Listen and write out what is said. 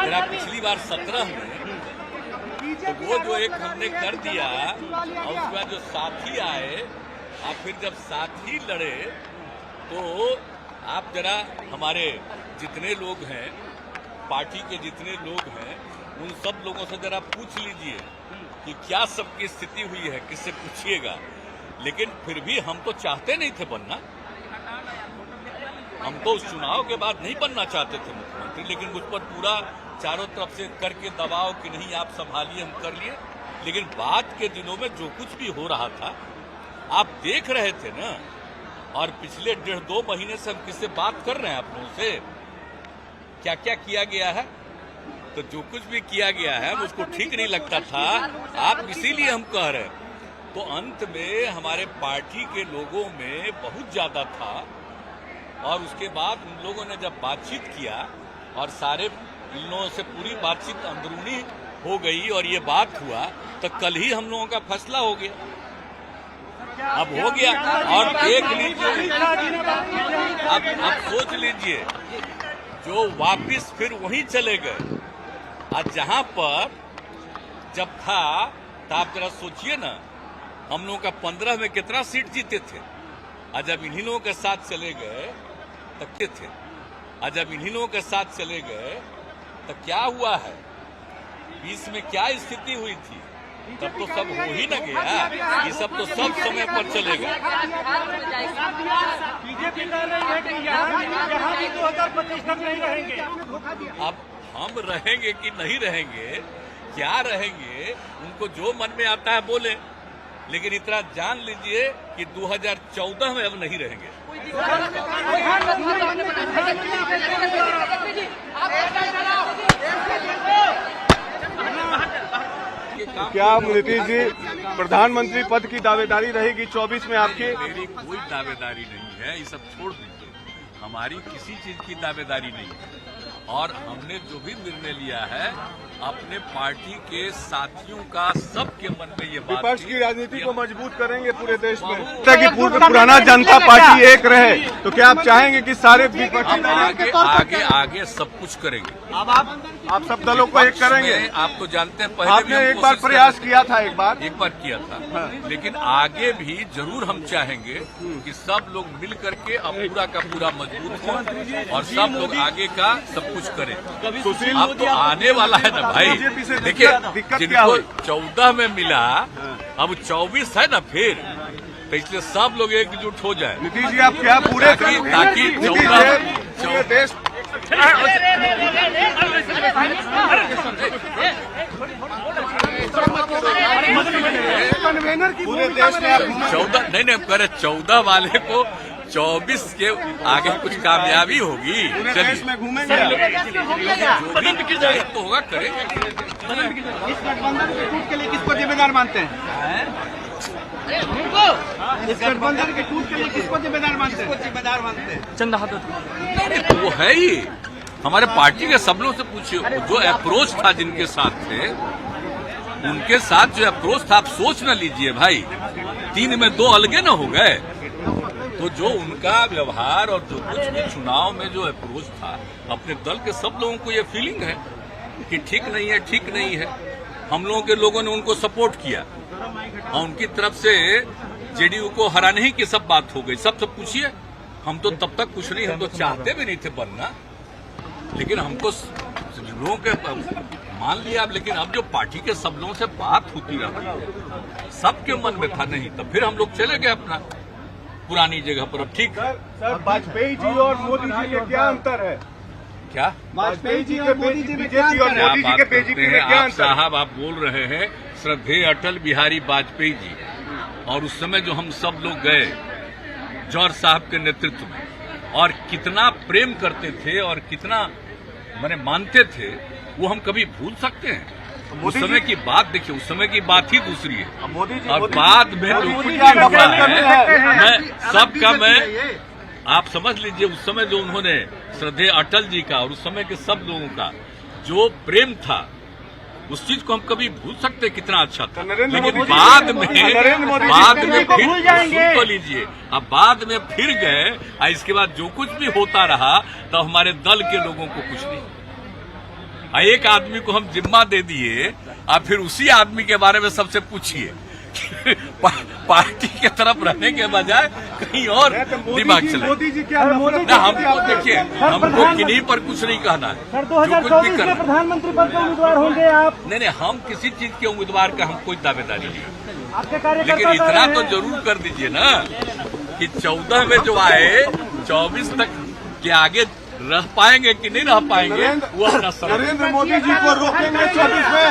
जरा पिछली बार 17 में तो वो जो एक हमने कर दिया और उसके बाद जो साथी आए और फिर जब साथी लड़े तो आप जरा हमारे जितने लोग हैं, पार्टी के जितने लोग हैं, उन सब लोगों से जरा पूछ लीजिए कि क्या सबकी स्थिति हुई है, किससे पूछिएगा। लेकिन फिर भी हम तो चाहते नहीं थे बनना, हम तो उस चुनाव के बाद नहीं बनना चाहते थे मुख्यमंत्री, लेकिन मुझ पर पूरा चारों तरफ से करके दबाव कि नहीं आप संभालिए, हम कर लिए। लेकिन बाद के दिनों में जो कुछ भी हो रहा था आप देख रहे थे ना, और पिछले 1.5-2 महीने से हम किससे बात कर रहे हैं आप लोगों से, क्या क्या किया गया है। तो जो कुछ भी किया गया है मुझको ठीक नहीं लगता था, आप इसीलिए हम कह रहे हैं। तो अंत में हमारे पार्टी के लोगों में बहुत ज्यादा था, और उसके बाद उन लोगों ने जब बातचीत किया और सारे इन लोगों से पूरी बातचीत अंदरूनी हो गई और ये बात हुआ, तो कल ही हम लोगों का फैसला हो गया। अब हो गया और देख लीजिए, अब सोच लीजिए, जो वापिस फिर वहीं चले गए, और जहां पर जब था तो आप जरा सोचिए ना, हम लोगों का 15 में कितना सीट जीते थे, और जब इन्हीं लोगों के साथ चले गए तब क्या थे, और जब इन्हीं लोगों के साथ चले गए तो क्या हुआ है, 20 में क्या स्थिति हुई थी, तब तो सब हो ही न गया। ये सब तो सब समय पर चलेगा। बीजेपी कह रही है कि यहाँ भी 2025 तक नहीं रहेंगे। अब हम रहेंगे कि नहीं रहेंगे, क्या रहेंगे, उनको जो मन में आता है बोले, लेकिन इतना जान लीजिए कि 2014 में अब नहीं रहेंगे। क्या नीतीश जी प्रधानमंत्री पद की दावेदारी रहेगी 24 में आपकी? मेरी कोई दावेदारी नहीं है, ये सब छोड़ दीजिए, हमारी किसी चीज की दावेदारी नहीं है। और हमने जो भी निर्णय लिया है अपने पार्टी के साथियों का, सबके मन में ये बात, विपक्ष की राजनीति को मजबूत करेंगे पूरे देश में, ताकि पुराना जनता पार्टी एक रहे। तो क्या आप चाहेंगे कि सारे विपक्षी आगे सब कुछ करेंगे? अब आप सब दलों को एक करेंगे? आप तो जानते हैं, पहले आपने एक बार प्रयास किया था, एक बार किया था, लेकिन आगे भी जरूर हम चाहेंगे कि सब लोग मिल करके अब पूरा का पूरा मजबूत हो और सब लोग आगे का सब कुछ करें। अब तो आने वाला है ना भाई, देखिए जिनको 14 में मिला अब 24 है ना, फिर तो इसलिए सब लोग एकजुट हो जाए। नीतीश जी आप क्या पूरे ताकि 14 देश पूरे देश में 14 नहीं करे 14 वाले को 24 के आगे कुछ कामयाबी होगी। देश में घूमेंगे, जो भी तो होगा करेंगे। इस गठबंधन के टूट के लिए किसको जिम्मेदार मानते हैं? इस गठबंधन के टूट के लिए किसको जिम्मेदार मानते हैं? चंदा हाथ वो है ही, हमारे पार्टी के सब लोगों से पूछिए, जो अप्रोच था जिनके साथ थे, उनके साथ जो अप्रोच था, आप सोच न लीजिए भाई, 3 में 2 अलगे न हो गए। तो जो उनका व्यवहार और जो कुछ भी चुनाव में जो अप्रोच था, अपने दल के सब लोगों को ये फीलिंग है कि ठीक नहीं है। हम लोगों के लोगों ने उनको सपोर्ट किया और उनकी तरफ से जेडीयू को हराने ही की सब बात हो गई। सबसे पूछिए, हम तो तब तक कुछ नहीं, हम तो चाहते भी नहीं थे बनना, लेकिन हमको लोगों के मान लिया। लेकिन अब जो पार्टी के सब लोगों से बात होती रही, सबके मन में था नहीं, तो फिर हम लोग चले गए अपना पुरानी जगह पर। अब ठीक सर, वाजपेयी जी और मोदी जी के क्या अंतर है? क्या वाजपेयी जी के बीजेपी और मोदी जी के बीजेपी में क्या अंतर? साहब आप बोल रहे हैं श्रद्धेय अटल बिहारी वाजपेयी जी, और उस समय जो हम सब लोग गए जौहर साहब के नेतृत्व में, और कितना प्रेम करते थे और कितना मैंने मानते थे, वो हम कभी भूल सकते हैं? उस समय की बात देखिए, उस समय की बात ही दूसरी है, और बाद में जो कुछ भी हुआ है, मैं सबका आप समझ लीजिए, उस समय जो उन्होंने श्रद्धेय अटल जी का और उस समय के सब लोगों का जो प्रेम था, उस चीज को हम कभी भूल सकते कितना अच्छा था। लेकिन बाद में फिर सुन तो लीजिए, अब बाद में फिर गए और इसके बाद जो कुछ भी होता रहा तो हमारे दल के लोगों को कुछ नहीं। एक आदमी को हम जिम्मा दे दिए, आप फिर उसी आदमी के बारे में सबसे पूछिए। पार्टी के तरफ रहने के बजाय कहीं और दिमाग चले। मोदी जी क्या ना हमको देखिए, हमको किन्हीं पर कुछ नहीं कहना है। सर 2024 में प्रधानमंत्री पद के उम्मीदवार होंगे आप? नहीं, हम किसी चीज के उम्मीदवार का हम कोई दावेदारी नहीं, आपके कार्यकर्ता लेकिन इतना तो जरूर कर दीजिए ना कि 14 में जो आए 24 तक के आगे रह पाएंगे कि नहीं रह पाएंगे, वो अपना नरेंद्र मोदी जी को रोकेंगे 24 में।